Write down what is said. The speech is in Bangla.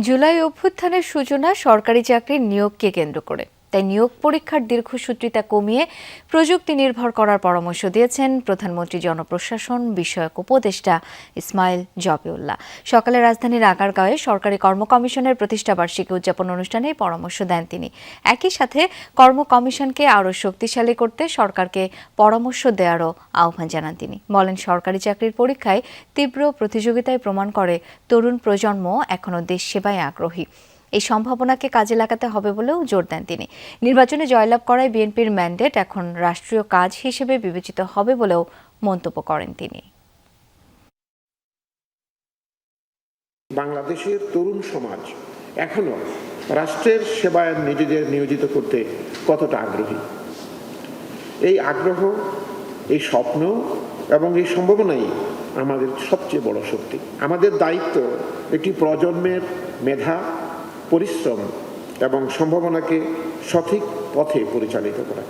জুলাই অভ্যুত্থানের সূচনা সরকারি চাকরির নিয়োগকে কেন্দ্র করে। তাই নিয়োগ পরীক্ষার দীর্ঘসূত্রিতা কমিয়ে প্রযুক্তি নির্ভর করার পরামর্শ দিয়েছেন প্রধানমন্ত্রী জনপ্রশাসন বিষয়ক উপদেষ্টা ইসমাইল জবিউল্লাহ। সকালে রাজধানীর আগারগাঁওয়ে সরকারি কর্ম কমিশনের প্রতিষ্ঠাবার্ষিকী উদযাপন অনুষ্ঠানে পরামর্শ দেন তিনি। একই সাথে কর্ম কমিশনকে আরও শক্তিশালী করতে সরকারকে পরামর্শ দেওয়ারও আহ্বান জানান তিনি। বলেন, সরকারি চাকরির পরীক্ষায় তীব্র প্রতিযোগিতায় প্রমাণ করে তরুণ প্রজন্ম এখনও দেশ সেবায় আগ্রহী। এই সম্ভাবনাকে কাজে লাগাতে হবে বলেও জোর দেন তিনি। নির্বাচনে জয়লাভ করায় বিএনপির ম্যান্ডেট এখন রাষ্ট্রীয় কাজ হিসেবে বিবেচিত হবে বলেও মন্তব্য করেন তিনি। বাংলাদেশের তরুণ সমাজ এখনো রাষ্ট্রের সেবায় নিজেদের নিয়োজিত করতে কতটা আগ্রহী, এই আগ্রহ, এই স্বপ্ন এবং এই সম্ভাবনাই আমাদের সবচেয়ে বড় শক্তি। আমাদের দায়িত্ব একটি প্রজন্মের মেধা, পরিশ্রম এবং সম্ভাবনাকে সঠিক পথে পরিচালিত করা।